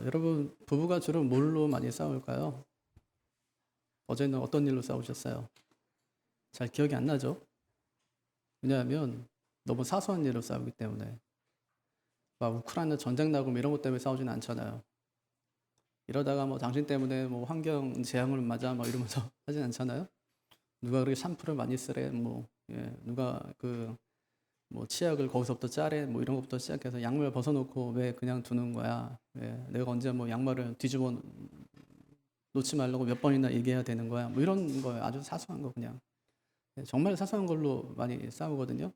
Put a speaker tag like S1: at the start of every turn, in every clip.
S1: 여러분, 부부가 주로 뭘로 많이 싸울까요? 어제는 어떤 일로 싸우셨어요? 잘 기억이 안 나죠? 왜냐하면 너무 사소한 일로 싸우기 때문에. 막 우크라이나 전쟁 나고 뭐 이런 것 때문에 싸우지는 않잖아요. 이러다가 뭐 당신 때문에 뭐 환경 재앙을 맞아 막 이러면서 하진 않잖아요. 누가 그렇게 샴푸를 많이 쓰래, 뭐, 누가 그 뭐 치약을 거기서부터 짜래, 뭐 이런 것부터 시작해서 양말 벗어놓고 왜 그냥 두는 거야? 왜 내가 언제 뭐 양말을 뒤집어 놓지 말라고 몇 번이나 얘기해야 되는 거야? 뭐 이런 거예요. 아주 사소한 거 그냥. 정말 사소한 걸로 많이 싸우거든요.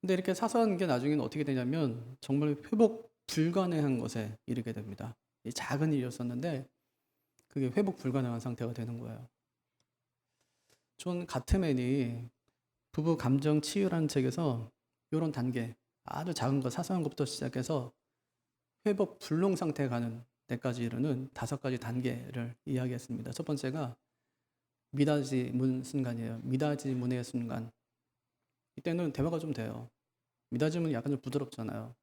S1: 근데 이렇게 사소한 게 나중에는 어떻게 되냐면 정말 회복 불가능한 것에 이르게 됩니다. 이 작은 일이었었는데 그게 회복 불가능한 상태가 되는 거예요. 존 가트맨이 부부 감정 치유라는 책에서 이런 단계, 아주 작은 것, 사소한 것부터 시작해서 회복 불능 상태에 가는 데까지 이르는 5가지 단계를 이야기했습니다. 첫 번째가 미닫이 문 순간이에요. 미닫이 문의 순간. 이때는 대화가 좀 돼요. 미닫이 문이 약간 좀 부드럽잖아요.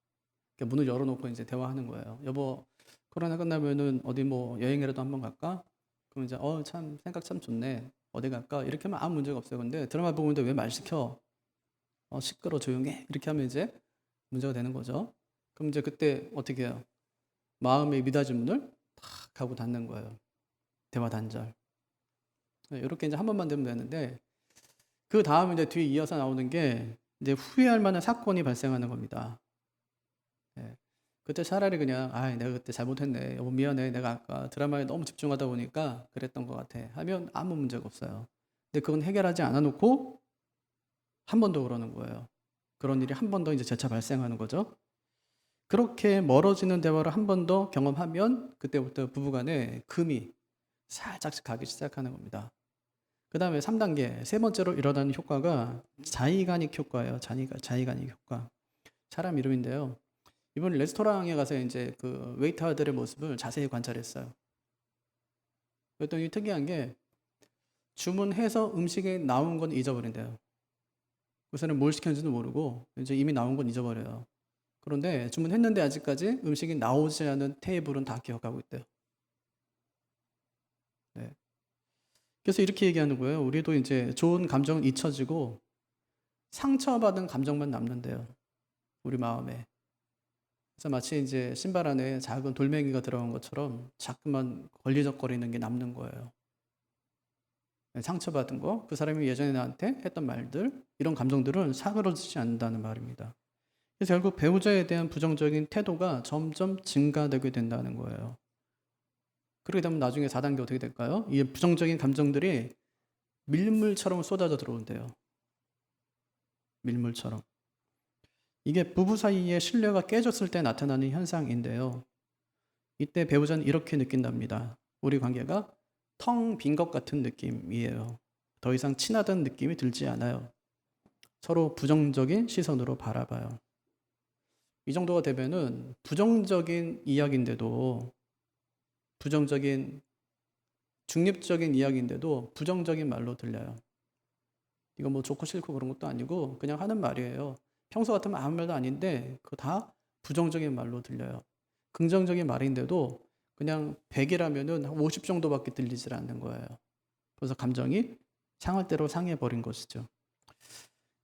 S1: 그러니까 문을 열어놓고 이제 대화하는 거예요. 여보, 코로나 끝나면은 어디 뭐 여행이라도 한번 갈까? 그럼 이제 참 생각 참 좋네. 어디 갈까? 이렇게 하면 아무 문제가 없어요. 근데 드라마 보고 있는데 왜 말 시켜? 시끄러 조용해. 이렇게 하면 이제 문제가 되는 거죠. 그럼 이제 그때 어떻게 해요? 마음의 미닫이 문을 탁 하고 닫는 거예요. 대화 단절. 이렇게 이제 한 번만 되면 되는데 그 다음 이제 뒤에 이어서 나오는 게 이제 후회할 만한 사건이 발생하는 겁니다. 예. 그때 차라리 그냥 내가 그때 잘못했네. 여보 미안해. 내가 아까 드라마에 너무 집중하다 보니까 그랬던 것 같아. 하면 아무 문제가 없어요. 근데 그건 해결하지 않아 놓고 한 번 더 그러는 거예요. 그런 일이 한 번 더 이제 재차 발생하는 거죠. 그렇게 멀어지는 대화를 한 번 더 경험하면 그때부터 부부간에 금이 살짝씩 가기 시작하는 겁니다. 그 다음에 3단계, 세 번째로 일어나는 효과가 자의간익 효과예요. 자의간익 효과. 사람 이름인데요. 이번 레스토랑에 가서 이제 그 웨이터들의 모습을 자세히 관찰했어요. 그랬더니 특이한 게 주문해서 음식이 나온 건 잊어버린대요. 그 사람은 뭘 시켰는지도 모르고 이제 이미 나온 건 잊어버려요. 그런데 주문했는데 아직까지 음식이 나오지 않은 테이블은 다 기억하고 있대요. 네. 그래서 이렇게 얘기하는 거예요. 우리도 이제 좋은 감정은 잊혀지고 상처받은 감정만 남는데요. 우리 마음에. 그래서 마치 이제 신발 안에 작은 돌멩이가 들어간 것처럼 자꾸만 걸리적거리는 게 남는 거예요. 상처받은 거, 그 사람이 예전에 나한테 했던 말들, 이런 감정들은 사그러지지 않는다는 말입니다. 그래서 결국 배우자에 대한 부정적인 태도가 점점 증가되게 된다는 거예요. 그렇게 되면 나중에 4단계 어떻게 될까요? 이 부정적인 감정들이 밀물처럼 쏟아져 들어온대요. 밀물처럼. 이게 부부 사이의 신뢰가 깨졌을 때 나타나는 현상인데요. 이때 배우자는 이렇게 느낀답니다. 우리 관계가 텅 빈 것 같은 느낌이에요. 더 이상 친하다는 느낌이 들지 않아요. 서로 부정적인 시선으로 바라봐요. 이 정도가 되면은 부정적인 이야기인데도, 부정적인 중립적인 이야기인데도 부정적인 말로 들려요. 이거 뭐 좋고 싫고 그런 것도 아니고 그냥 하는 말이에요. 평소 같으면 아무 말도 아닌데 그거 다 부정적인 말로 들려요. 긍정적인 말인데도 그냥 100이라면은 50 정도밖에 들리질 않는 거예요. 그래서 감정이 상할 대로 상해버린 것이죠.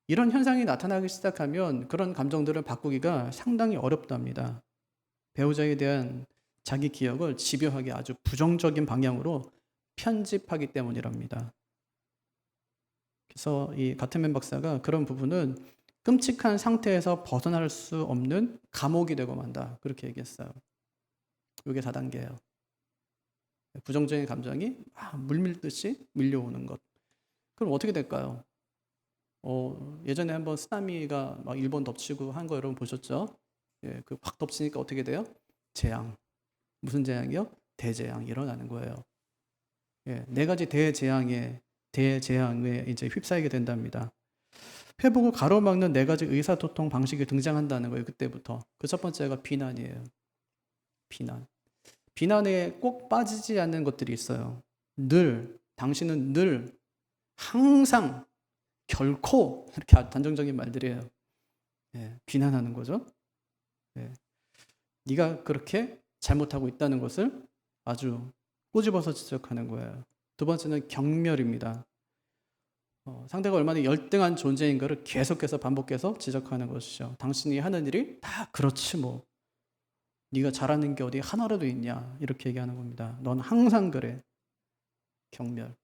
S1: 이런 현상이 나타나기 시작하면 그런 감정들을 바꾸기가 상당히 어렵답니다. 배우자에 대한 자기 기억을 집요하게 아주 부정적인 방향으로 편집하기 때문이랍니다. 그래서 이 가트맨 박사가 그런 부분은 끔찍한 상태에서 벗어날 수 없는 감옥이 되고 만다. 그렇게 얘기했어요. 이게 4단계예요. 부정적인 감정이 물밀듯이 밀려오는 것. 그럼 어떻게 될까요? 예전에 한번 쓰나미가 막 일본 덮치고 한 거 여러분 보셨죠? 예, 그 확 덮치니까 어떻게 돼요? 재앙. 무슨 재앙이요? 대재앙이 일어나는 거예요. 예, 4가지 대재앙에 이제 휩싸이게 된답니다. 회복을 가로막는 4가지 의사소통 방식이 등장한다는 거예요. 그때부터. 그 첫 번째가 비난이에요. 비난. 비난에 꼭 빠지지 않는 것들이 있어요. 당신은 늘, 항상, 결코 이렇게 단정적인 말들이에요. 예, 비난하는 거죠. 예. 네가 그렇게 잘못하고 있다는 것을 아주 꼬집어서 지적하는 거예요. 두 번째는 경멸입니다. 상대가 얼마나 열등한 존재인가를 계속해서 반복해서 지적하는 것이죠. 당신이 하는 일이 다 그렇지 뭐. 네가 잘하는 게 어디 하나라도 있냐 이렇게 얘기하는 겁니다. 넌 항상 그래. 경멸.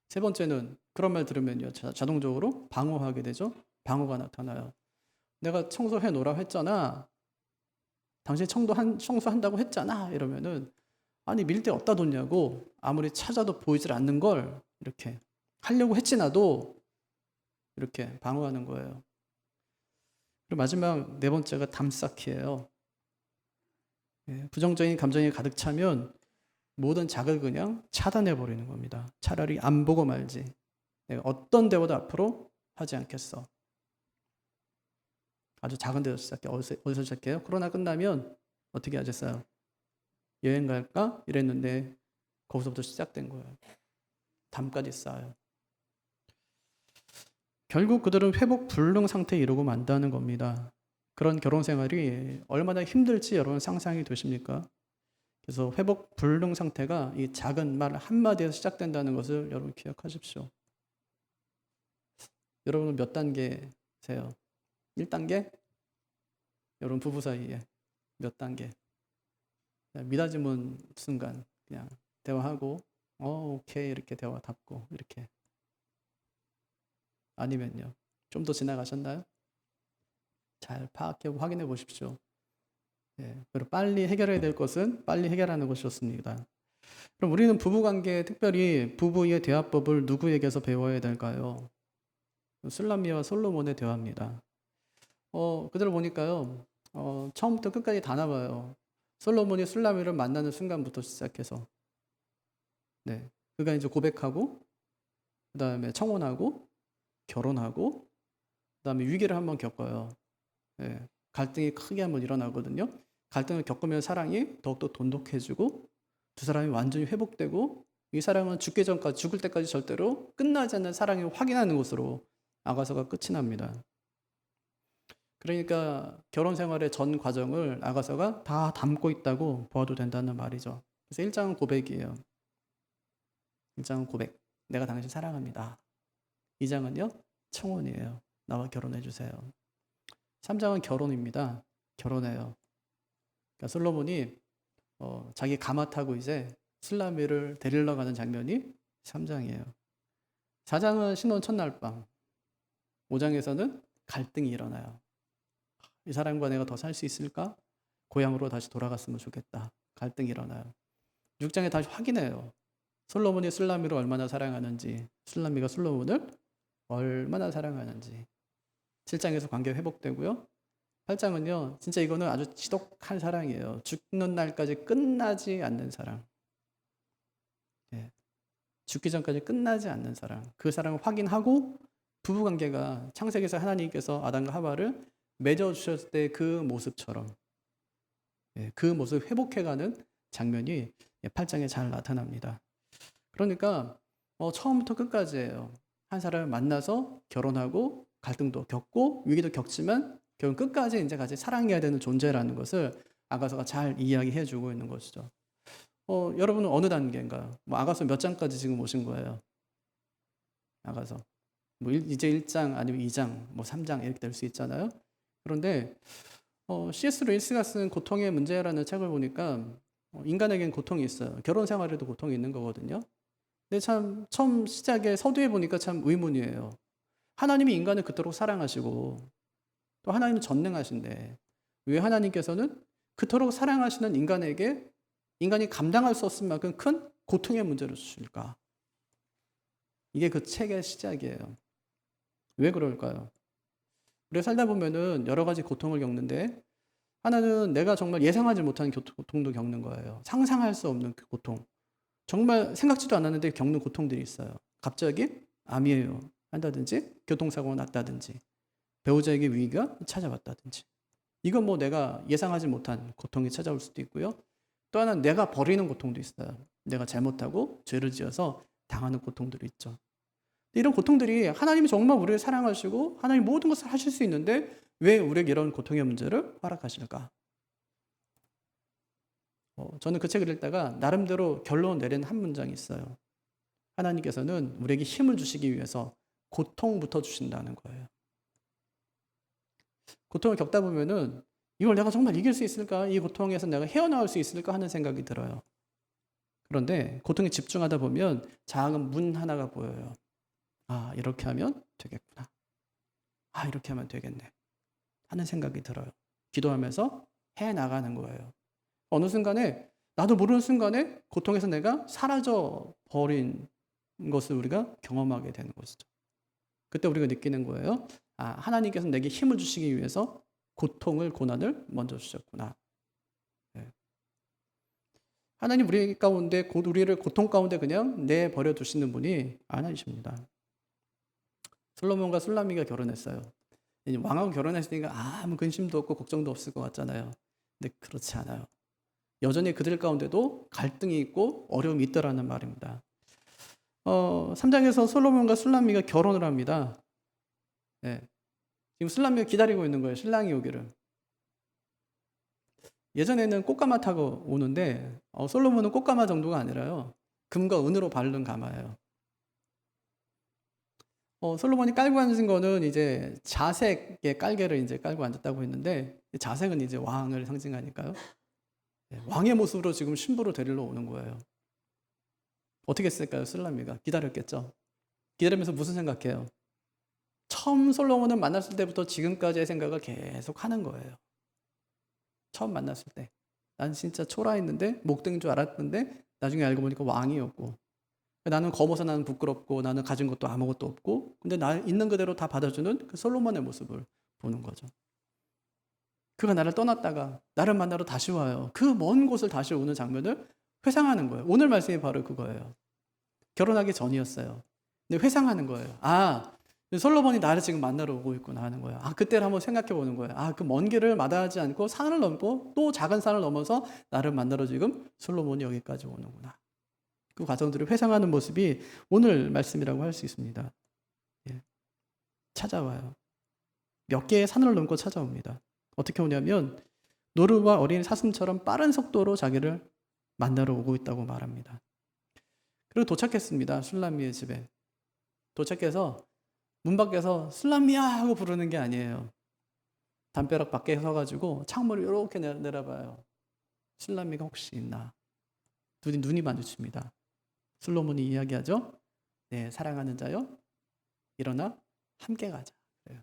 S1: 세 번째는 그런 말 들으면요 자동적으로 방어하게 되죠. 방어가 나타나요. 내가 청소해 놓으라고 했잖아. 당신이 청소한다고 했잖아. 이러면은 아니 밀대 어디다 뒀냐고 아무리 찾아도 보이질 않는 걸 이렇게 하려고 했지 나도 이렇게 방어하는 거예요. 그리고 마지막 네 번째가 담쌓기예요. 부정적인 감정이 가득 차면 모든 자극을 그냥 차단해 버리는 겁니다. 차라리 안 보고 말지. 내가 어떤 대화도 앞으로 하지 않겠어. 아주 작은 데서 시작해. 어디서 시작해요? 코로나 끝나면 어떻게 하셨어요? 여행 갈까? 이랬는데 거기서부터 시작된 거예요. 담까지 쌓아요. 결국 그들은 회복 불능 상태에 이르고 만다는 겁니다. 그런 결혼 생활이 얼마나 힘들지 여러분 상상이 되십니까? 그래서 회복 불능 상태가 이 작은 말 한마디에서 시작된다는 것을 여러분 기억하십시오. 여러분은 몇 단계세요? 1단계? 여러분 부부 사이에 몇 단계? 미닫이문 순간 그냥 대화하고 오케이 이렇게 대화 답고 이렇게. 아니면요 좀 더 지나가셨나요? 잘 파악해 확인해 보십시오. 그리고 빨리 해결해야 될 것은 빨리 해결하는 것이 좋습니다. 그럼 우리는 부부관계에 특별히 부부의 대화법을 누구에게서 배워야 될까요? 술람미와 솔로몬의 대화입니다. 그대로 보니까요 처음부터 끝까지 다 나와요. 솔로몬이 술람미를 만나는 순간부터 시작해서 그가 이제 고백하고 그 다음에 청혼하고 결혼하고 그 다음에 위기를 한번 겪어요. 갈등이 크게 한번 일어나거든요. 갈등을 겪으면 사랑이 더욱더 돈독해지고 두 사람이 완전히 회복되고 이 사랑은 죽기 전까지 죽을 때까지 절대로 끝나지 않는 사랑을 확인하는 것으로 아가서가 끝이 납니다. 그러니까 결혼 생활의 전 과정을 아가서가 다 담고 있다고 보아도 된다는 말이죠. 그래서 1장은 고백이에요. 1장은 고백. 내가 당신 사랑합니다. 2장은요 청혼이에요. 나와 결혼해 주세요. 3장은 결혼입니다. 결혼해요. 그러니까 솔로몬이 자기 가마 타고 이제 술라미를 데리러 가는 장면이 3장이에요. 4장은 신혼 첫날 밤. 5장에서는 갈등이 일어나요. 이 사람과 내가 더 살 수 있을까? 고향으로 다시 돌아갔으면 좋겠다. 갈등이 일어나요. 6장에 다시 확인해요. 솔로몬이 술라미를 얼마나 사랑하는지, 술라미가 솔로몬을 얼마나 사랑하는지. 7장에서 관계가 회복되고요. 8장은요, 진짜 이거는 아주 지독한 사랑이에요. 죽는 날까지 끝나지 않는 사랑. 죽기 전까지 끝나지 않는 사랑. 그 사랑을 확인하고 부부관계가 창세기에서 하나님께서 아담과 하와를 맺어주셨을 때 그 모습처럼 그 모습을 회복해가는 장면이 8장에 잘 나타납니다. 그러니까 처음부터 끝까지예요. 한 사람을 만나서 결혼하고 갈등도 겪고 위기도 겪지만 결국 끝까지 이제 같이 사랑해야 되는 존재라는 것을 아가서가 잘 이야기해 주고 있는 것이죠. 여러분은 어느 단계인가요? 아가서 몇 장까지 지금 오신 거예요? 아가서. 이제 1장 아니면 2장, 3장 이렇게 될 수 있잖아요. 그런데 C.S. 루이스가 쓴 고통의 문제라는 책을 보니까 인간에겐 고통이 있어요. 결혼 생활에도 고통이 있는 거거든요. 근데 참 처음 시작에 서두에 보니까 참 의문이에요. 하나님이 인간을 그토록 사랑하시고 또 하나님은 전능하신데 왜 하나님께서는 그토록 사랑하시는 인간에게 인간이 감당할 수 없을 만큼 큰 고통의 문제를 주실까? 이게 그 책의 시작이에요. 왜 그럴까요? 우리가 살다 보면은 여러 가지 고통을 겪는데 하나는 내가 정말 예상하지 못한 고통도 겪는 거예요. 상상할 수 없는 그 고통. 정말 생각지도 않았는데 겪는 고통들이 있어요. 갑자기 암이에요 한다든지 교통사고가 났다든지 배우자에게 위기가 찾아왔다든지 이건 내가 예상하지 못한 고통이 찾아올 수도 있고요. 또 하나는 내가 버리는 고통도 있어요. 내가 잘못하고 죄를 지어서 당하는 고통들이 있죠. 이런 고통들이 하나님이 정말 우리를 사랑하시고 하나님 모든 것을 하실 수 있는데 왜 우리에게 이런 고통의 문제를 허락하실까? 저는 그 책을 읽다가 나름대로 결론 내린 한 문장이 있어요. 하나님께서는 우리에게 힘을 주시기 위해서 고통부터 주신다는 거예요. 고통을 겪다 보면은 이걸 내가 정말 이길 수 있을까? 이 고통에서 내가 헤어나올 수 있을까? 하는 생각이 들어요. 그런데 고통에 집중하다 보면 작은 문 하나가 보여요. 아, 이렇게 하면 되겠구나. 아, 이렇게 하면 되겠네. 하는 생각이 들어요. 기도하면서 해나가는 거예요. 어느 순간에 나도 모르는 순간에 고통에서 내가 사라져 버린 것을 우리가 경험하게 되는 것이죠. 그때 우리가 느끼는 거예요. 아, 하나님께서 내게 힘을 주시기 위해서 고통을, 고난을 먼저 주셨구나. 네. 하나님 우리 가운데, 우리를 고통 가운데 그냥 내버려 두시는 분이 아니십니다. 솔로몬과 술라미가 결혼했어요. 왕하고 결혼했으니까 아무 근심도 없고 걱정도 없을 것 같잖아요. 근데 그렇지 않아요. 여전히 그들 가운데도 갈등이 있고 어려움이 있더라는 말입니다. 3장에서 솔로몬과 술라미가 결혼을 합니다. 네. 지금 술라미가 기다리고 있는 거예요. 신랑이 오기를. 예전에는 꽃가마 타고 오는데 솔로몬은 꽃가마 정도가 아니라요. 금과 은으로 바른 가마예요. 솔로몬이 깔고 앉은 거는 이제 자색의 깔개를 이제 깔고 앉았다고 했는데, 자색은 이제 왕을 상징하니까요. 네, 왕의 모습으로 지금 신부를 데리러 오는 거예요. 어떻게 했을까요? 술라미가 기다렸겠죠. 기다리면서 무슨 생각해요? 처음 솔로몬을 만났을 때부터 지금까지의 생각을 계속 하는 거예요. 처음 만났을 때 난 진짜 초라했는데 목등인 줄 알았는데 나중에 알고 보니까 왕이었고, 나는 검어서 나는 부끄럽고 나는 가진 것도 아무것도 없고, 근데 나 있는 그대로 다 받아주는 그 솔로몬의 모습을 보는 거죠. 그가 나를 떠났다가 나를 만나러 다시 와요. 그 먼 곳을 다시 오는 장면을 회상하는 거예요. 오늘 말씀이 바로 그거예요. 결혼하기 전이었어요. 근데 회상하는 거예요. 아, 솔로몬이 나를 지금 만나러 오고 있구나 하는 거예요. 아, 그때를 한번 생각해 보는 거예요. 아, 그 먼 길을 마다하지 않고 산을 넘고 또 작은 산을 넘어서 나를 만나러 지금 솔로몬이 여기까지 오는구나. 그 과정들을 회상하는 모습이 오늘 말씀이라고 할 수 있습니다. 예. 찾아와요. 몇 개의 산을 넘고 찾아옵니다. 어떻게 오냐면 노루와 어린 사슴처럼 빠른 속도로 자기를 만나러 오고 있다고 말합니다. 그리고 도착했습니다. 술라미의 집에. 도착해서 문 밖에서 술라미야 하고 부르는 게 아니에요. 담벼락 밖에 서가지고 창문을 이렇게 내려봐요. 술라미가 혹시 있나? 눈이 마주칩니다. 솔로몬이 이야기하죠. 네, 사랑하는 자요, 일어나 함께 가자. 그래요.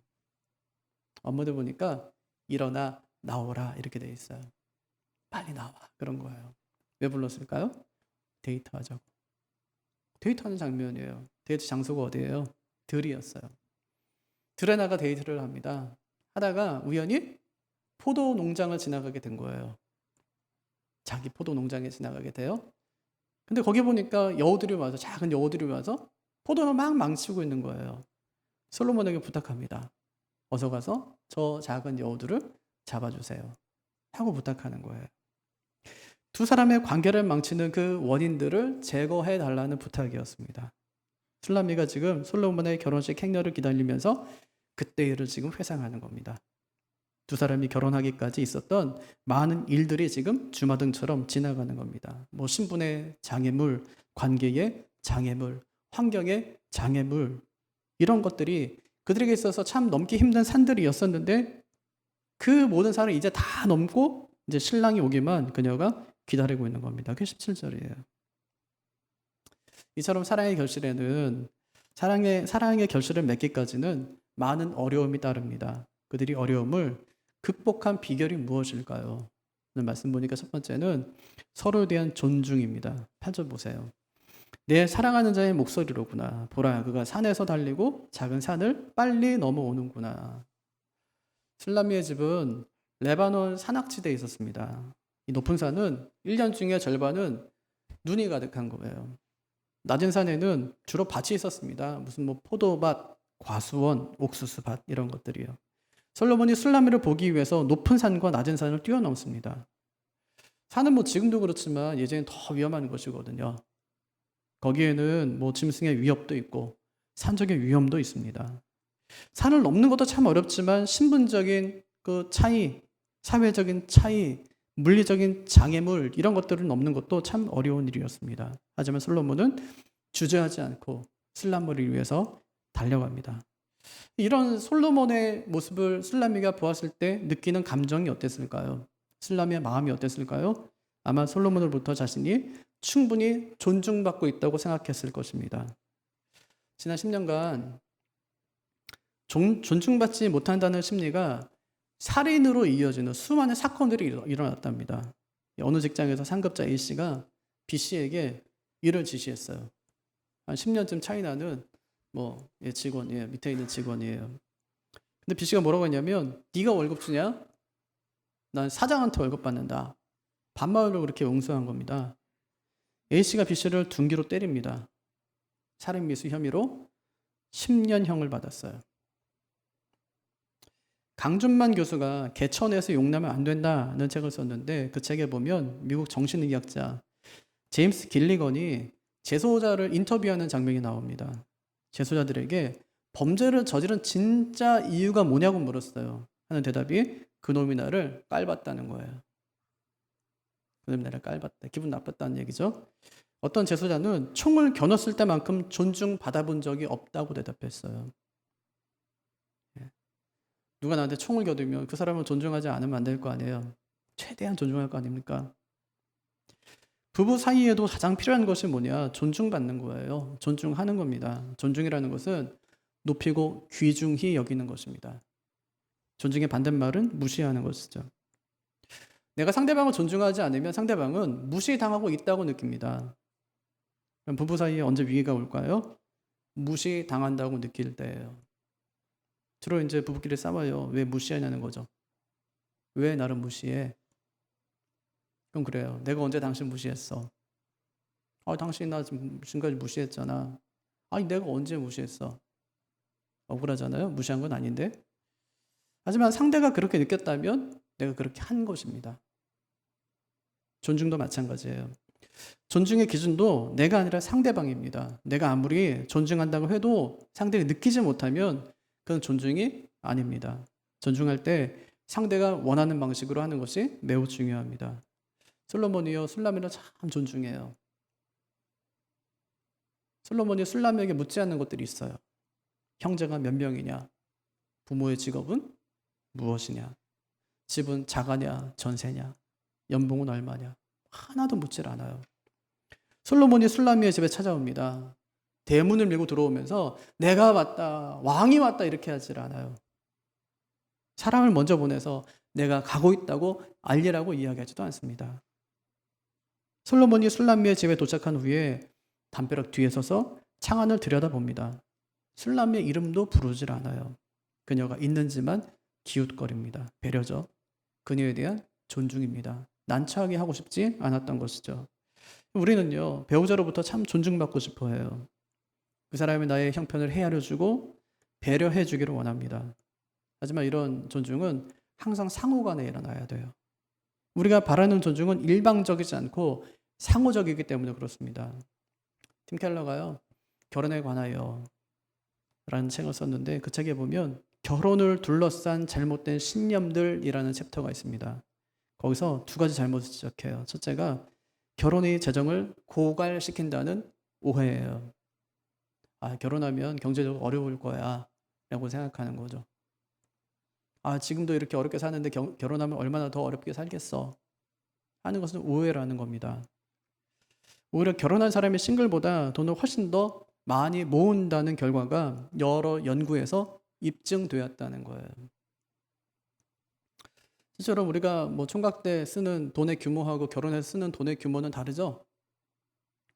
S1: 업무들 보니까 일어나 나오라 이렇게 돼 있어요. 빨리 나와 그런 거예요. 왜 불렀을까요? 데이트하자고. 데이트하는 장면이에요. 데이트 장소가 어디예요? 들이었어요. 들에 나가 데이트를 합니다. 하다가 우연히 포도 농장을 지나가게 된 거예요. 자기 포도 농장에 지나가게 돼요. 근데 거기 보니까 여우들이 와서, 작은 여우들이 와서 포도를 막 망치고 있는 거예요. 솔로몬에게 부탁합니다. 어서 가서 저 작은 여우들을 잡아주세요 하고 부탁하는 거예요. 두 사람의 관계를 망치는 그 원인들을 제거해 달라는 부탁이었습니다. 술라미가 지금 솔로몬의 결혼식 행렬을 기다리면서 그때 일을 지금 회상하는 겁니다. 두 사람이 결혼하기까지 있었던 많은 일들이 지금 주마등처럼 지나가는 겁니다. 뭐 신분의 장애물, 관계의 장애물, 환경의 장애물, 이런 것들이 그들에게 있어서 참 넘기 힘든 산들이었었는데, 그 모든 산을 이제 다 넘고 이제 신랑이 오기만 그녀가 기다리고 있는 겁니다. 그게 17절이에요. 이처럼 사랑의 결실에는, 사랑의 결실을 맺기까지는 많은 어려움이 따릅니다. 그들이 어려움을 극복한 비결이 무엇일까요? 오늘 말씀 보니까 첫 번째는 서로에 대한 존중입니다. 8절 보세요. 내 사랑하는 자의 목소리로구나. 보라, 그가 산에서 달리고 작은 산을 빨리 넘어오는구나. 술라미의 집은 레바논 산악지대에 있었습니다. 이 높은 산은 1년 중에 절반은 눈이 가득한 거예요. 낮은 산에는 주로 밭이 있었습니다. 무슨 뭐 포도밭, 과수원, 옥수수밭 이런 것들이요. 솔로몬이 술라미를 보기 위해서 높은 산과 낮은 산을 뛰어넘습니다. 산은 뭐 지금도 그렇지만 예전엔 더 위험한 것이거든요. 거기에는 뭐 짐승의 위협도 있고 산적의 위험도 있습니다. 산을 넘는 것도 참 어렵지만 신분적인 그 차이, 사회적인 차이, 물리적인 장애물 이런 것들을 넘는 것도 참 어려운 일이었습니다. 하지만 솔로몬은 주저하지 않고 술람미를 위해서 달려갑니다. 이런 솔로몬의 모습을 술람미가 보았을 때 느끼는 감정이 어땠을까요? 술람미의 마음이 어땠을까요? 아마 솔로몬으로부터 자신이 충분히 존중받고 있다고 생각했을 것입니다. 지난 10년간 존중받지 못한다는 심리가 살인으로 이어지는 수많은 사건들이 일어났답니다. 어느 직장에서 상급자 A씨가 B씨에게 일을 지시했어요. 한 10년쯤 차이 나는 직원, 밑에 있는 직원이에요. 근데 B씨가 뭐라고 했냐면, 네가 월급 주냐? 난 사장한테 월급 받는다. 반말로 그렇게 응수한 겁니다. A씨가 B씨를 둔기로 때립니다. 살인미수 혐의로 10년형을 받았어요. 강준만 교수가 개천에서 용나면 안 된다는 책을 썼는데, 그 책에 보면 미국 정신의학자 제임스 길리건이 재소자를 인터뷰하는 장면이 나옵니다. 재소자들에게 범죄를 저지른 진짜 이유가 뭐냐고 물었어요. 하는 대답이 그놈이 나를 깔봤다는 거예요. 그놈이 나를 깔봤다. 기분 나빴다는 얘기죠. 어떤 재소자는 총을 겨눴을 때만큼 존중받아본 적이 없다고 대답했어요. 누가 나한테 총을 겨누면 그 사람을 존중하지 않으면 안 될 거 아니에요. 최대한 존중할 거 아닙니까? 부부 사이에도 가장 필요한 것이 뭐냐? 존중받는 거예요. 존중하는 겁니다. 존중이라는 것은 높이고 귀중히 여기는 것입니다. 존중의 반대말은 무시하는 것이죠. 내가 상대방을 존중하지 않으면 상대방은 무시당하고 있다고 느낍니다. 그럼 부부 사이에 언제 위기가 올까요? 무시당한다고 느낄 때예요. 주로 이제 부부끼리 싸워요. 왜 무시하냐는 거죠. 왜 나를 무시해? 그럼 그래요. 내가 언제 당신 무시했어? 당신 나 지금까지 무시했잖아. 아니 내가 언제 무시했어? 억울하잖아요. 무시한 건 아닌데. 하지만 상대가 그렇게 느꼈다면 내가 그렇게 한 것입니다. 존중도 마찬가지예요. 존중의 기준도 내가 아니라 상대방입니다. 내가 아무리 존중한다고 해도 상대가 느끼지 못하면 그건 존중이 아닙니다. 존중할 때 상대가 원하는 방식으로 하는 것이 매우 중요합니다. 솔로몬이요, 술람미를 참 존중해요. 솔로몬이 술람미에게 묻지 않는 것들이 있어요. 형제가 몇 명이냐? 부모의 직업은 무엇이냐? 집은 자가냐? 전세냐? 연봉은 얼마냐? 하나도 묻질 않아요. 솔로몬이 술람미의 집에 찾아옵니다. 대문을 밀고 들어오면서 내가 왔다, 왕이 왔다 이렇게 하질 않아요. 사람을 먼저 보내서 내가 가고 있다고 알리라고 이야기하지도 않습니다. 솔로몬이 술람미의 집에 도착한 후에 담벼락 뒤에 서서 창안을 들여다봅니다. 술람미의 이름도 부르질 않아요. 그녀가 있는지만 기웃거립니다. 배려죠. 그녀에 대한 존중입니다. 난처하게 하고 싶지 않았던 것이죠. 우리는요, 배우자로부터 참 존중받고 싶어 해요. 그 사람이 나의 형편을 헤아려주고 배려해주기를 원합니다. 하지만 이런 존중은 항상 상호간에 일어나야 돼요. 우리가 바라는 존중은 일방적이지 않고 상호적이기 때문에 그렇습니다. 팀 켈러가요, 결혼에 관하여 라는 책을 썼는데 그 책에 보면 결혼을 둘러싼 잘못된 신념들이라는 챕터가 있습니다. 거기서 두 가지 잘못을 지적해요. 첫째가 결혼이 재정을 고갈시킨다는 오해예요. 결혼하면 경제적으로 어려울 거야 라고 생각하는 거죠. 지금도 이렇게 어렵게 사는데 결혼하면 얼마나 더 어렵게 살겠어 하는 것은 오해라는 겁니다. 오히려 결혼한 사람이 싱글보다 돈을 훨씬 더 많이 모은다는 결과가 여러 연구에서 입증되었다는 거예요. 실제로 우리가 총각 때 쓰는 돈의 규모하고 결혼해서 쓰는 돈의 규모는 다르죠?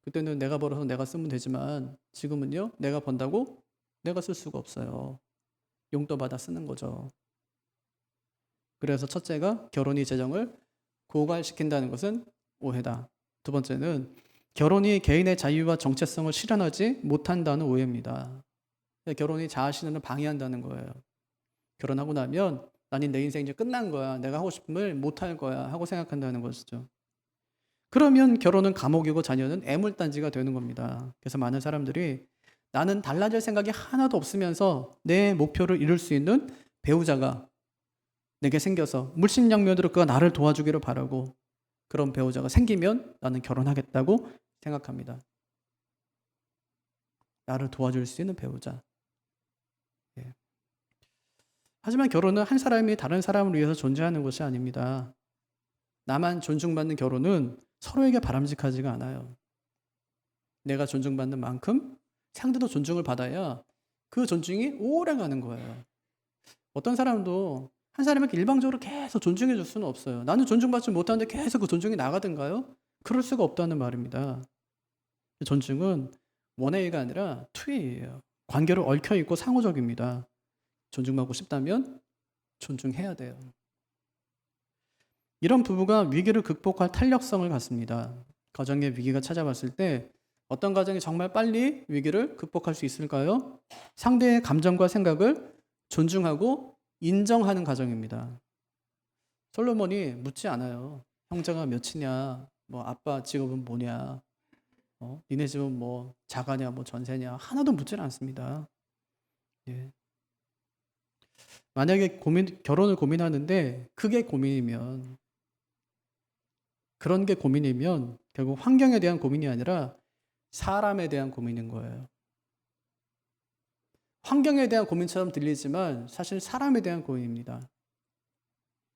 S1: 그때는 내가 벌어서 내가 쓰면 되지만 지금은요, 내가 번다고 내가 쓸 수가 없어요. 용돈 받아 쓰는 거죠. 그래서 첫째가 결혼이 재정을 고갈시킨다는 것은 오해다. 두 번째는 결혼이 개인의 자유와 정체성을 실현하지 못한다는 오해입니다. 결혼이 자아 실현을 방해한다는 거예요. 결혼하고 나면 나는 내 인생 이제 끝난 거야. 내가 하고 싶음을 못할 거야 하고 생각한다는 것이죠. 그러면 결혼은 감옥이고 자녀는 애물단지가 되는 겁니다. 그래서 많은 사람들이 나는 달라질 생각이 하나도 없으면서 내 목표를 이룰 수 있는 배우자가 내게 생겨서 물심양면으로 그가 나를 도와주기를 바라고 그런 배우자가 생기면 나는 결혼하겠다고 생각합니다. 나를 도와줄 수 있는 배우자. 예. 하지만 결혼은 한 사람이 다른 사람을 위해서 존재하는 것이 아닙니다. 나만 존중받는 결혼은 서로에게 바람직하지가 않아요. 내가 존중받는 만큼 상대도 존중을 받아야 그 존중이 오래 가는 거예요. 어떤 사람도 한 사람에게 일방적으로 계속 존중해 줄 수는 없어요. 나는 존중받지 못하는데 계속 그 존중이 나가든가요? 그럴 수가 없다는 말입니다. 존중은 원웨이가 아니라 투웨이예요. 관계로 얽혀 있고 상호적입니다. 존중받고 싶다면 존중해야 돼요. 이런 부부가 위기를 극복할 탄력성을 갖습니다. 가정에 위기가 찾아왔을 때 어떤 가정이 정말 빨리 위기를 극복할 수 있을까요? 상대의 감정과 생각을 존중하고 인정하는 가정입니다. 솔로몬이 묻지 않아요. 형제가 몇이냐, 뭐 아빠 직업은 뭐냐, 니네 집은 뭐 자가냐, 뭐 전세냐, 하나도 묻질 않습니다. 예. 만약에 결혼을 고민하는데 그게 고민이면, 그런 게 고민이면 결국 환경에 대한 고민이 아니라 사람에 대한 고민인 거예요. 환경에 대한 고민처럼 들리지만 사실 사람에 대한 고민입니다.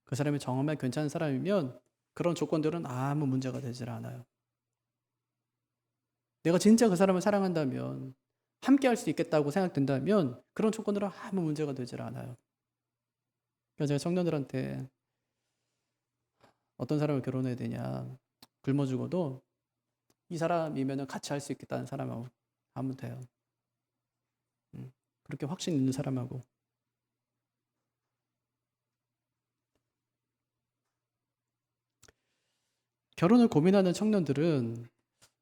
S1: 그 사람이 정말 괜찮은 사람이면 그런 조건들은 아무 문제가 되질 않아요. 내가 진짜 그 사람을 사랑한다면, 함께 할 수 있겠다고 생각된다면 그런 조건들은 아무 문제가 되질 않아요. 그래서 제가 청년들한테 어떤 사람을 결혼해야 되냐, 굶어 죽어도 이 사람이면 같이 할 수 있겠다는 사람하고 하면 돼요. 그렇게 확신 있는 사람하고. 결혼을 고민하는 청년들은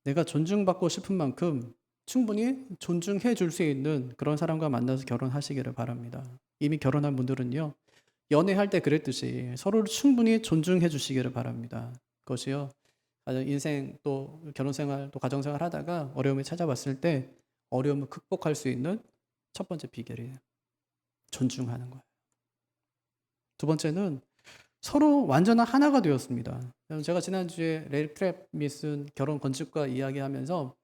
S1: 내가 존중받고 싶은 만큼 충분히 존중해 줄 수 있는 그런 사람과 만나서 결혼하시기를 바랍니다. 이미 결혼한 분들은요, 연애할 때 그랬듯이 서로를 충분히 존중해 주시기를 바랍니다. 그것이요, 인생 또 결혼 생활 또 가정 생활 하다가 어려움이 찾아왔을 때 어려움을 극복할 수 있는 첫 번째 비결이에요. 존중하는 거예요. 두 번째는 서로 완전한 하나가 되었습니다. 제가 지난주에 레일 크랩 쓴 결혼 건축과 이야기하면서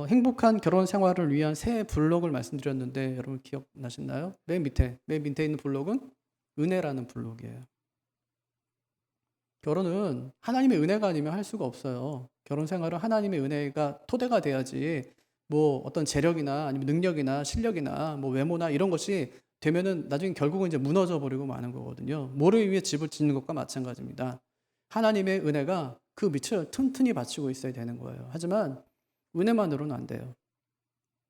S1: 행복한 결혼 생활을 위한 새 블록을 말씀드렸는데 여러분 기억나시나요? 맨 밑에 있는 블록은 은혜라는 블록이에요. 결혼은 하나님의 은혜가 아니면 할 수가 없어요. 결혼 생활은 하나님의 은혜가 토대가 돼야지 뭐 어떤 재력이나 아니면 능력이나 실력이나 뭐 외모나 이런 것이 되면은 나중에 결국은 이제 무너져 버리고 마는 거거든요. 모래 위에 집을 짓는 것과 마찬가지입니다. 하나님의 은혜가 그 밑을 튼튼히 받치고 있어야 되는 거예요. 하지만 은혜만으로는 안 돼요.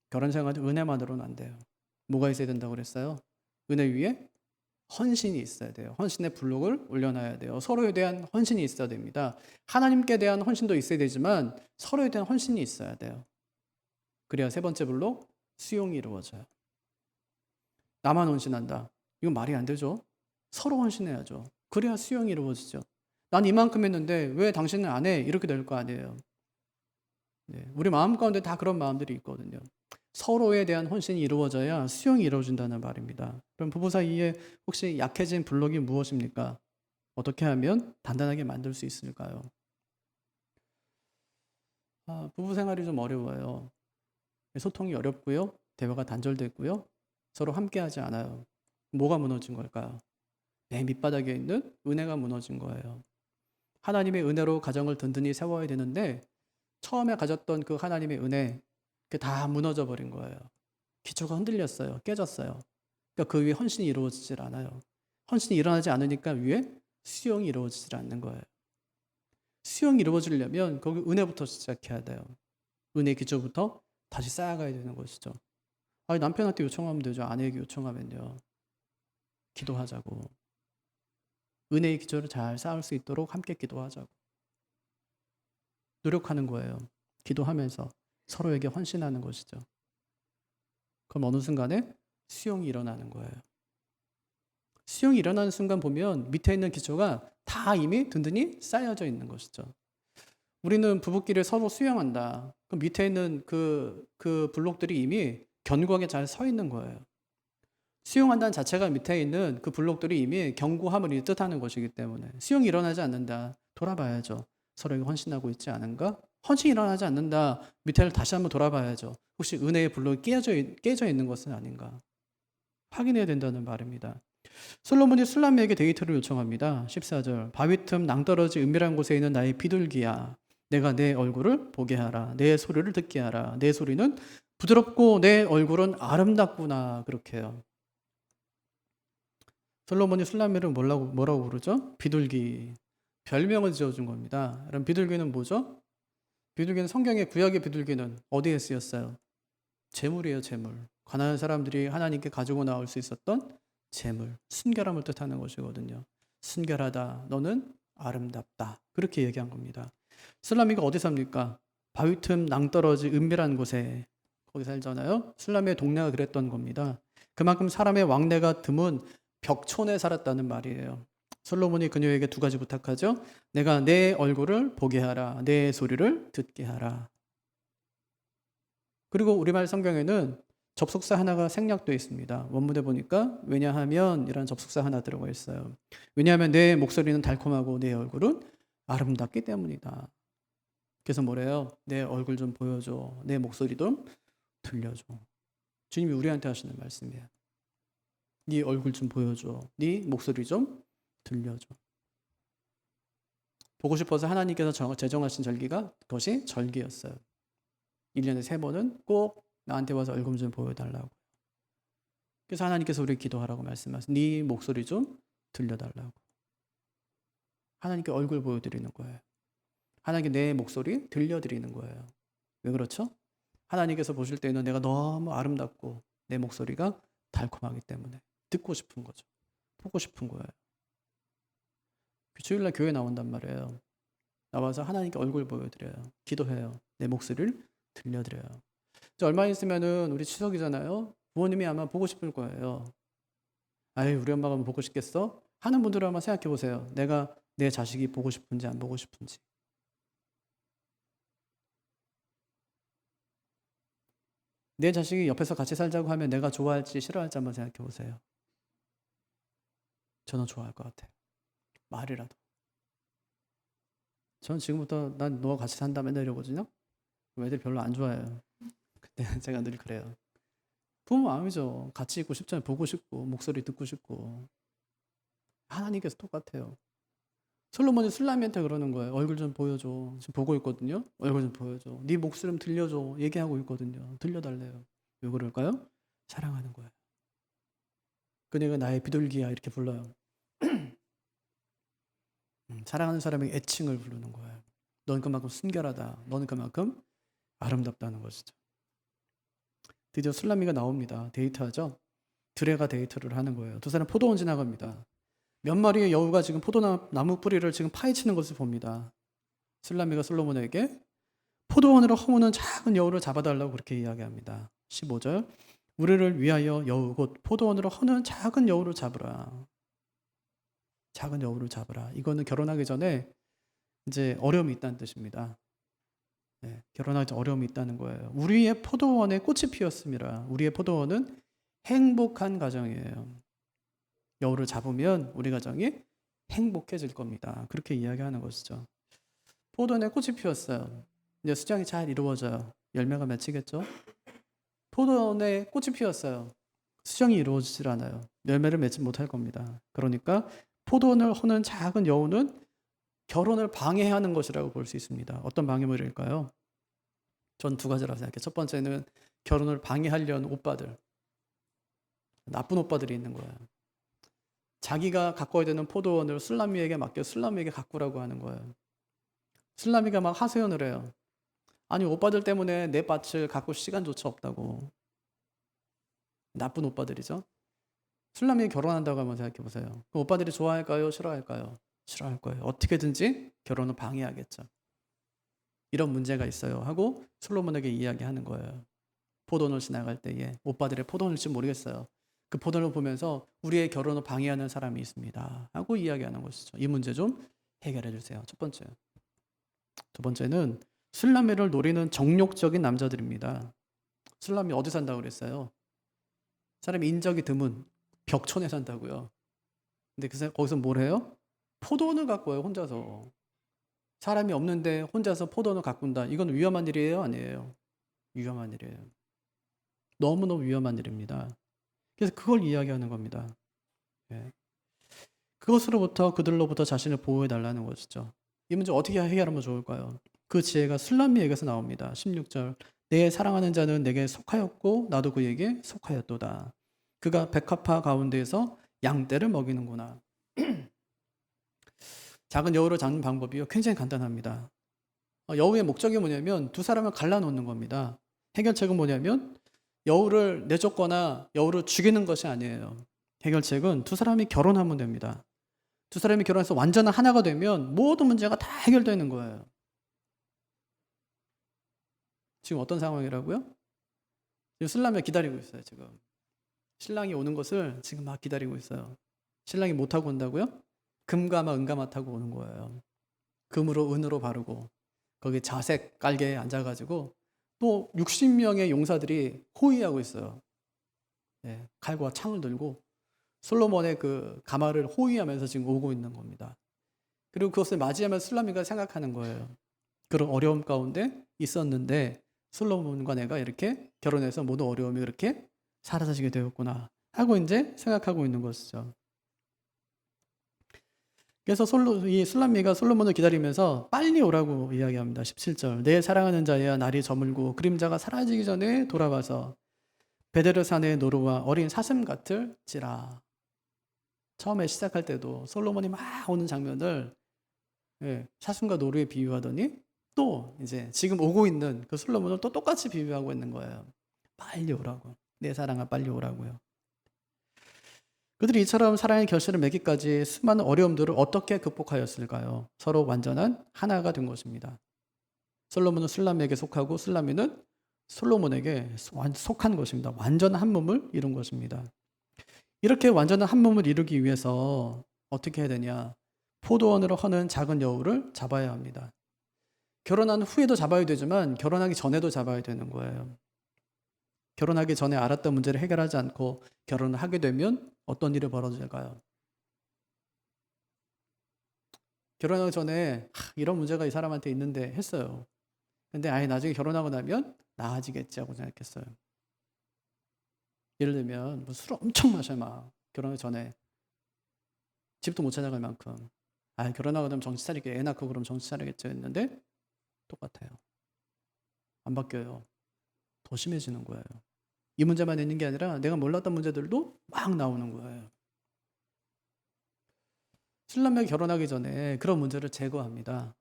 S1: 결혼 생활은 은혜만으로는 안 돼요. 뭐가 있어야 된다고 그랬어요? 은혜 위에 헌신이 있어야 돼요. 헌신의 블록을 올려놔야 돼요. 서로에 대한 헌신이 있어야 됩니다. 하나님께 대한 헌신도 있어야 되지만 서로에 대한 헌신이 있어야 돼요. 그래야 세 번째 블록, 수용이 이루어져요. 나만 헌신한다. 이건 말이 안 되죠. 서로 헌신해야죠. 그래야 수용이 이루어지죠. 난 이만큼 했는데 왜 당신은 안 해? 이렇게 될 거 아니에요. 네, 우리 마음 가운데 다 그런 마음들이 있거든요. 서로에 대한 헌신이 이루어져야 수용이 이루어진다는 말입니다. 그럼 부부 사이에 혹시 약해진 블록이 무엇입니까? 어떻게 하면 단단하게 만들 수 있을까요? 부부 생활이 좀 어려워요. 소통이 어렵고요. 대화가 단절됐고요. 서로 함께하지 않아요. 뭐가 무너진 걸까요? 내 밑바닥에 있는 은혜가 무너진 거예요. 하나님의 은혜로 가정을 든든히 세워야 되는데 처음에 가졌던 그 하나님의 은혜, 그게 다 무너져 버린 거예요. 기초가 흔들렸어요. 깨졌어요. 그러니까 그 위에 헌신이 이루어지질 않아요. 헌신이 일어나지 않으니까 위에 수용이 이루어지질 않는 거예요. 수용이 이루어지려면 거기 은혜부터 시작해야 돼요. 은혜 기초부터 다시 쌓아가야 되는 것이죠. 아니, 남편한테 요청하면 되죠. 아내에게 요청하면요. 기도하자고. 은혜의 기초를 잘 쌓을 수 있도록 함께 기도하자고. 노력하는 거예요. 기도하면서 서로에게 헌신하는 것이죠. 그럼 어느 순간에 수용이 일어나는 거예요. 수용이 일어나는 순간 보면 밑에 있는 기초가 다 이미 든든히 쌓여져 있는 것이죠. 우리는 부부끼리 서로 수용한다. 그럼 밑에 있는 그 블록들이 이미 견고하게 잘 서 있는 거예요. 수용한다는 자체가 밑에 있는 그 블록들이 이미 경고함을 뜻하는 것이기 때문에 수용이 일어나지 않는다. 돌아봐야죠. 서로에게 헌신하고 있지 않은가? 헌신이 일어나지 않는다. 밑에를 다시 한번 돌아봐야죠. 혹시 은혜의 블록이 깨져 있는 것은 아닌가? 확인해야 된다는 말입니다. 솔로몬이 술람에게 데이트를 요청합니다. 14절 바위 틈 낭떠러지 은밀한 곳에 있는 나의 비둘기야, 내가 내 얼굴을 보게 하라. 내 소리를 듣게 하라. 내 소리는 부드럽고 내 얼굴은 아름답구나. 그렇게 해요. 솔로몬이 술람미를 뭐라고 부르죠? 비둘기. 별명을 지어준 겁니다. 그럼 비둘기는 뭐죠? 비둘기는 성경의 구약의 비둘기는 어디에 쓰였어요? 재물이에요, 재물. 가난한 사람들이 하나님께 가지고 나올 수 있었던 재물, 순결함을 뜻하는 것이거든요. 순결하다, 너는 아름답다. 그렇게 얘기한 겁니다. 술라미가 어디 삽니까? 바위 틈 낭떠러지 은밀한 곳에 거기 살잖아요. 술라미의 동네가 그랬던 겁니다. 그만큼 사람의 왕래가 드문 벽촌에 살았다는 말이에요. 솔로몬이 그녀에게 두 가지 부탁하죠. 내가 내 얼굴을 보게 하라. 내 소리를 듣게 하라. 그리고 우리말 성경에는 접속사 하나가 생략되어 있습니다. 원문에 보니까 왜냐하면 이라는 접속사 하나 들어가 있어요. 왜냐하면 내 목소리는 달콤하고 내 얼굴은 아름답기 때문이다. 그래서 뭐래요? 내 얼굴 좀 보여줘. 내 목소리 좀 들려줘. 주님이 우리한테 하시는 말씀이에요. 네 얼굴 좀 보여줘. 네 목소리 좀 들려줘. 보고 싶어서 하나님께서 제정하신 절기가 그것이 절기였어요. 1년에 3번은 꼭 나한테 와서 얼굴 좀 보여달라고. 그래서 하나님께서 우리 기도하라고 말씀하세요. 네 목소리 좀 들려달라고. 하나님께 얼굴 보여드리는 거예요. 하나님께 내 목소리 들려드리는 거예요. 왜 그렇죠? 하나님께서 보실 때는 내가 너무 아름답고 내 목소리가 달콤하기 때문에 듣고 싶은 거죠. 보고 싶은 거예요. 주일날 교회 나온단 말이에요. 나와서 하나님께 얼굴 보여드려요. 기도해요. 내 목소리를 들려드려요. 얼마 있으면은 우리 추석이잖아요. 부모님이 아마 보고 싶을 거예요. 아유, 우리 엄마가 뭐 보고 싶겠어? 하는 분들은 한번 생각해 보세요. 내가 내 자식이 보고 싶은지 안 보고 싶은지. 내 자식이 옆에서 같이 살자고 하면 내가 좋아할지 싫어할지 한번 생각해 보세요. 저는 좋아할 것 같아요. 말이라도. 저는 지금부터 난 너와 같이 산다 맨날 이러거든요. 애들 별로 안 좋아해요. 근데 제가 늘 그래요. 부모 마음이죠. 같이 있고 싶잖아요. 보고 싶고 목소리 듣고 싶고. 하나님께서 똑같아요. 솔로몬이 술라미한테 그러는 거예요. 얼굴 좀 보여줘. 지금 보고 있거든요. 얼굴 좀 보여줘. 네 목소리 좀 들려줘. 얘기하고 있거든요. 들려달래요. 왜 그럴까요? 사랑하는 거예요. 그네가 나의 비둘기야 이렇게 불러요. 사랑하는 사람에게 애칭을 부르는 거예요. 넌 그만큼 순결하다. 넌 그만큼 아름답다는 것이죠. 드디어 술라미가 나옵니다. 데이트하죠. 드레가 데이트를 하는 거예요. 두 사람 포도원 지나갑니다. 몇 마리의 여우가 지금 포도나무 뿌리를 지금 파헤치는 것을 봅니다. 술라미가 솔로몬에게 포도원으로 허무는 작은 여우를 잡아달라고 그렇게 이야기합니다. 15절 우리를 위하여 여우 곧 포도원으로 허는 작은 여우를 잡으라. 작은 여우를 잡으라. 이거는 결혼하기 전에 이제 어려움이 있다는 뜻입니다. 네, 결혼하기 전에 어려움이 있다는 거예요. 우리의 포도원에 꽃이 피었습니다. 우리의 포도원은 행복한 가정이에요. 여우를 잡으면 우리 가정이 행복해질 겁니다. 그렇게 이야기하는 것이죠. 포도원에 꽃이 피었어요. 이제 수정이 잘 이루어져요. 열매가 맺히겠죠? 포도원에 꽃이 피었어요. 수정이 이루어지질 않아요. 열매를 맺지 못할 겁니다. 그러니까 포도원을 허는 작은 여우는 결혼을 방해하는 것이라고 볼 수 있습니다. 어떤 방해물일까요? 전 두 가지라고 생각해요. 첫 번째는 결혼을 방해하려는 오빠들. 나쁜 오빠들이 있는 거예요. 자기가 가꿔야 되는 포도원을 술라미에게 맡겨 술라미에게 가꾸라고 하는 거예요. 술라미가 막 하소연을 해요. 아니 오빠들 때문에 내 밭을 가꿀 시간조차 없다고. 나쁜 오빠들이죠. 술라미 결혼한다고 한번 생각해 보세요. 그 오빠들이 좋아할까요? 싫어할까요? 싫어할 거예요. 어떻게든지 결혼을 방해하겠죠. 이런 문제가 있어요 하고 솔로몬에게 이야기하는 거예요. 포도원을 지나갈 때에 오빠들의 포도원일지 모르겠어요. 그 포도원을 보면서 우리의 결혼을 방해하는 사람이 있습니다 하고 이야기하는 것이죠. 이 문제 좀 해결해 주세요. 첫 번째. 두 번째는 술라미를 노리는 정욕적인 남자들입니다. 술라미 어디 산다고 그랬어요? 사람이 인적이 드문 격촌에 산다고요. 근데 거기서 뭘 해요? 포도원을 가꿔요, 혼자서. 사람이 없는데 혼자서 포도원을 가꾼다. 이건 위험한 일이에요, 아니에요? 위험한 일이에요. 너무너무 위험한 일입니다. 그래서 그걸 이야기하는 겁니다. 예. 그들로부터 자신을 보호해 달라는 것이죠. 이 문제 어떻게 해결하면 좋을까요? 그 지혜가 술람미에게서 나옵니다. 16절. 내 사랑하는 자는 내게 속하였고 나도 그에게 속하였도다. 그가 백합화 가운데에서 양떼를 먹이는구나. 작은 여우를 잡는 방법이요. 굉장히 간단합니다. 여우의 목적이 뭐냐면 두 사람을 갈라놓는 겁니다. 해결책은 뭐냐면 여우를 내쫓거나 여우를 죽이는 것이 아니에요. 해결책은 두 사람이 결혼하면 됩니다. 두 사람이 결혼해서 완전한 하나가 되면 모든 문제가 다 해결되는 거예요. 지금 어떤 상황이라고요? 지금 신랑이 기다리고 있어요. 지금 신랑이 오는 것을 지금 막 기다리고 있어요. 신랑이 못 타고 온다고요? 금가마 은가마 타고 오는 거예요. 금으로 은으로 바르고 거기 자색 깔개에 앉아가지고 또 60명의 용사들이 호위하고 있어요. 네, 칼과 창을 들고 솔로몬의 그 가마를 호위하면서 지금 오고 있는 겁니다. 그리고 그것을 맞이하면서 술라미가 생각하는 거예요. 그런 어려움 가운데 있었는데 솔로몬과 내가 이렇게 결혼해서 모든 어려움이 그렇게 사라지게 되었구나 하고 이제 생각하고 있는 것이죠. 그래서 이 술람미가 솔로몬을 기다리면서 빨리 오라고 이야기합니다. 17절. 내 사랑하는 자야 날이 저물고 그림자가 사라지기 전에 돌아와서 베데르산의 노루와 어린 사슴 같을지라. 처음에 시작할 때도 솔로몬이 막 오는 장면을 사슴과 노루에 비유하더니 또 이제 지금 오고 있는 그 솔로몬을 또 똑같이 비유하고 있는 거예요. 빨리 오라고. 내 사랑아 빨리 오라고요. 그들이 이처럼 사랑의 결실을 맺기까지 수많은 어려움들을 어떻게 극복하였을까요? 서로 완전한 하나가 된 것입니다. 솔로몬은 술람에게 속하고 술람이는 솔로몬에게 속한 것입니다. 완전한 한 몸을 이룬 것입니다. 이렇게 완전한 한 몸을 이루기 위해서 어떻게 해야 되냐? 포도원으로 허는 작은 여우를 잡아야 합니다. 결혼한 후에도 잡아야 되지만 결혼하기 전에도 잡아야 되는 거예요. 결혼하기 전에 알았던 문제를 해결하지 않고 결혼을 하게 되면 어떤 일이 벌어질까요? 결혼하기 전에 이런 문제가 이 사람한테 있는데 했어요. 근데 아예 나중에 결혼하고 나면 나아지겠지 하고 생각했어요. 예를 들면 뭐 술을 엄청 마셔 막 결혼하기 전에 집도 못 찾아갈 만큼 결혼하고 나면 정신 차리게 애 낳고 그럼 정신 차리겠죠 했는데 똑같아요. 안 바뀌어요. 더 심해지는 거예요. 이 문제만 있는 게 아니라 내가 몰랐던 문제들도 막 나오는 거예요. 신랑과 결혼하기 전에 그런 문제를 제거합니다.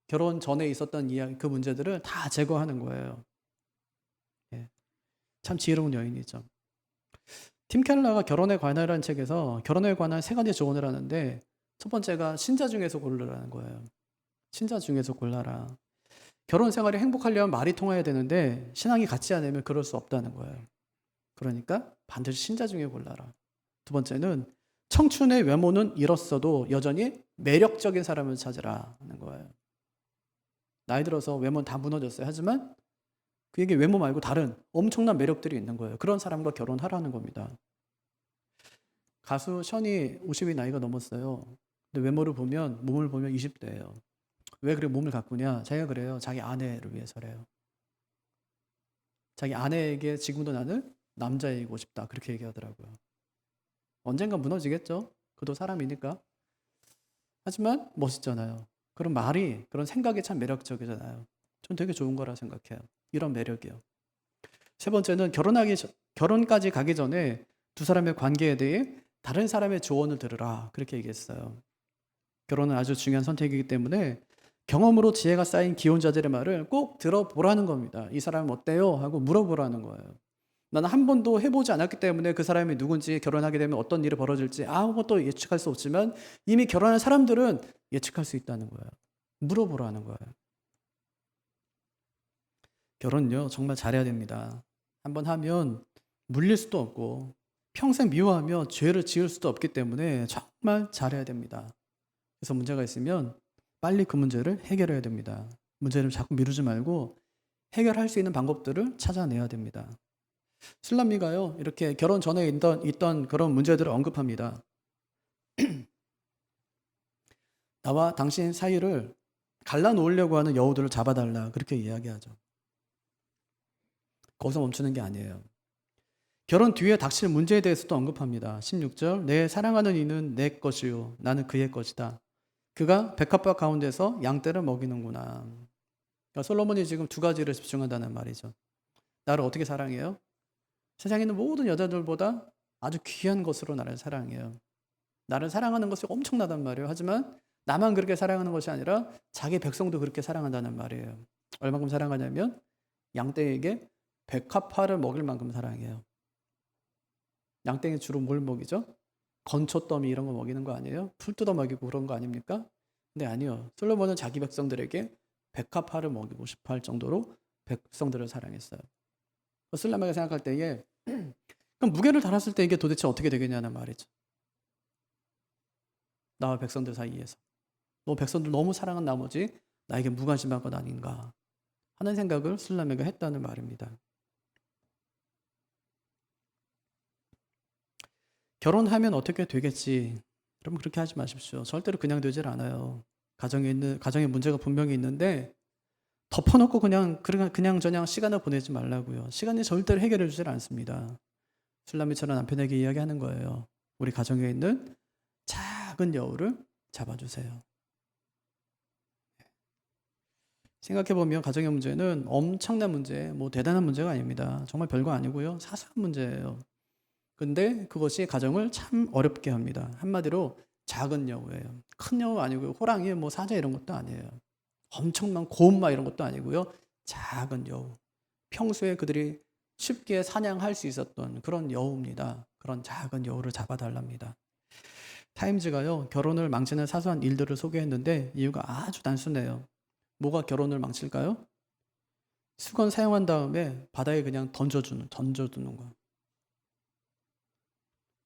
S1: 결혼 전에 있었던 이야기, 그 문제들을 다 제거하는 거예요. 예. 참 지혜로운 여인이죠. 팀 켈러가 결혼에 관한이라는 책에서 결혼에 관한 3가지 조언을 하는데 첫 번째가 신자 중에서 고르라는 거예요. 신자 중에서 골라라. 결혼 생활이 행복하려면 말이 통해야 되는데 신앙이 같지 않으면 그럴 수 없다는 거예요. 그러니까 반드시 신자 중에 골라라. 두 번째는 청춘의 외모는 잃었어도 여전히 매력적인 사람을 찾으라는 거예요. 나이 들어서 외모는 다 무너졌어요. 하지만 그에게 외모 말고 다른 엄청난 매력들이 있는 거예요. 그런 사람과 결혼하라는 겁니다. 가수 션이 50이 나이가 넘었어요. 근데 외모를 보면, 몸을 보면 20대예요. 왜 그래 몸을 가꾸냐? 자기가 그래요. 자기 아내를 위해서래요. 자기 아내에게 지금도 나는 남자이고 싶다. 그렇게 얘기하더라고요. 언젠가 무너지겠죠. 그도 사람이니까. 하지만 멋있잖아요. 그런 말이, 그런 생각이 참 매력적이잖아요. 전 되게 좋은 거라 생각해요. 이런 매력이요. 세 번째는 결혼까지 가기 전에 두 사람의 관계에 대해 다른 사람의 조언을 들으라. 그렇게 얘기했어요. 결혼은 아주 중요한 선택이기 때문에 경험으로 지혜가 쌓인 기혼자들의 말을 꼭 들어보라는 겁니다. 이 사람은 어때요? 하고 물어보라는 거예요. 나는 한 번도 해보지 않았기 때문에 그 사람이 누군지 결혼하게 되면 어떤 일이 벌어질지 아무것도 예측할 수 없지만 이미 결혼한 사람들은 예측할 수 있다는 거예요. 물어보라는 거예요. 결혼요 정말 잘해야 됩니다. 한번 하면 물릴 수도 없고 평생 미워하며 죄를 지을 수도 없기 때문에 정말 잘해야 됩니다. 그래서 문제가 있으면 빨리 그 문제를 해결해야 됩니다. 문제를 자꾸 미루지 말고 해결할 수 있는 방법들을 찾아내야 됩니다. 술람미가요, 이렇게 결혼 전에 있던 그런 문제들을 언급합니다. 나와 당신 사이를 갈라놓으려고 하는 여우들을 잡아달라. 그렇게 이야기하죠. 거기서 멈추는 게 아니에요. 결혼 뒤에 닥칠 문제에 대해서도 언급합니다. 16절, 내 사랑하는 이는 내 것이요 나는 그의 것이다. 그가 백합화 가운데서 양떼를 먹이는구나. 그러니까 솔로몬이 지금 두 가지를 집중한다는 말이죠. 나를 어떻게 사랑해요? 세상에 있는 모든 여자들보다 아주 귀한 것으로 나를 사랑해요. 나를 사랑하는 것이 엄청나단 말이에요. 하지만 나만 그렇게 사랑하는 것이 아니라 자기 백성도 그렇게 사랑한다는 말이에요. 얼마큼 사랑하냐면 양떼에게 백합화를 먹일 만큼 사랑해요. 양떼는 주로 뭘 먹이죠? 건초더미 이런 거 먹이는 거 아니에요? 풀 뜯어 먹이고 그런 거 아닙니까? 근데 아니요. 솔로몬은 자기 백성들에게 백합화를 먹이고 싶어 할 정도로 백성들을 사랑했어요. 슬라메가 생각할 때에 그럼 무게를 달았을 때 이게 도대체 어떻게 되겠냐는 말이죠. 나와 백성들 사이에서 너 백성들 너무 사랑한 나머지 나에게 무관심한 것 아닌가 하는 생각을 슬라메가 했다는 말입니다. 결혼하면 어떻게 되겠지? 여러분 그렇게 하지 마십시오. 절대로 그냥 되질 않아요. 가정에 문제가 분명히 있는데 덮어놓고 그냥 저냥 시간을 보내지 말라고요. 시간이 절대로 해결해 주질 않습니다. 술라미처럼 남편에게 이야기하는 거예요. 우리 가정에 있는 작은 여우를 잡아주세요. 생각해보면 가정의 문제는 엄청난 문제, 뭐 대단한 문제가 아닙니다. 정말 별거 아니고요. 사소한 문제예요. 근데 그것이 가정을 참 어렵게 합니다. 한마디로 작은 여우예요. 큰 여우 아니고요. 호랑이, 뭐 사자 이런 것도 아니에요. 엄청난 고음마 이런 것도 아니고요. 작은 여우. 평소에 그들이 쉽게 사냥할 수 있었던 그런 여우입니다. 그런 작은 여우를 잡아달랍니다. 타임즈가요, 결혼을 망치는 사소한 일들을 소개했는데 이유가 아주 단순해요. 뭐가 결혼을 망칠까요? 수건 사용한 다음에 바다에 그냥 던져두는 거.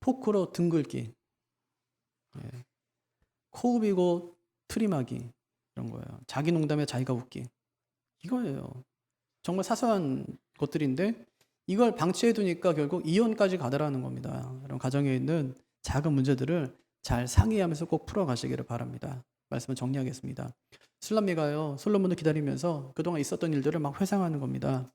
S1: 포크로 등 긁기. 예. 코흡이고 트림하기. 이런 거예요. 자기 농담에 자기가 웃기. 이거예요. 정말 사소한 것들인데 이걸 방치해 두니까 결국 이혼까지 가더라는 겁니다. 그럼 가정에 있는 작은 문제들을 잘 상의하면서 꼭 풀어가시기를 바랍니다. 말씀을 정리하겠습니다. 술람미가요, 솔로몬을 기다리면서 그동안 있었던 일들을 막 회상하는 겁니다.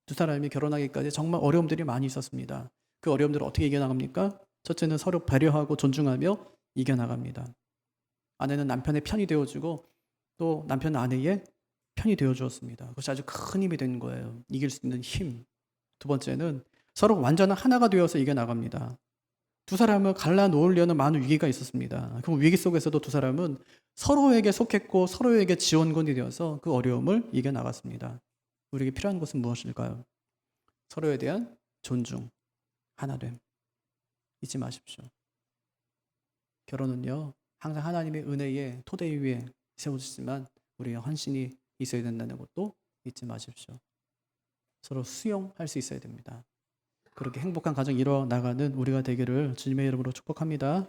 S1: 두 사람이 결혼하기까지 정말 어려움들이 많이 있었습니다. 그 어려움들을 어떻게 이겨나갑니까? 첫째는 서로 배려하고 존중하며 이겨나갑니다. 아내는 남편의 편이 되어주고 또 남편은 아내의 편이 되어주었습니다. 그것이 아주 큰 힘이 된 거예요. 이길 수 있는 힘. 두 번째는 서로 완전한 하나가 되어서 이겨나갑니다. 두 사람을 갈라놓으려는 많은 위기가 있었습니다. 그 위기 속에서도 두 사람은 서로에게 속했고 서로에게 지원군이 되어서 그 어려움을 이겨나갔습니다. 우리에게 필요한 것은 무엇일까요? 서로에 대한 존중, 하나됨. 잊지 마십시오. 결혼은요, 항상 하나님의 은혜의 토대 위에 세워지지만 우리의 헌신이 있어야 된다는 것도 잊지 마십시오. 서로 수용할 수 있어야 됩니다. 그렇게 행복한 가정 이루어 나가는 우리가 되기를 주님의 이름으로 축복합니다.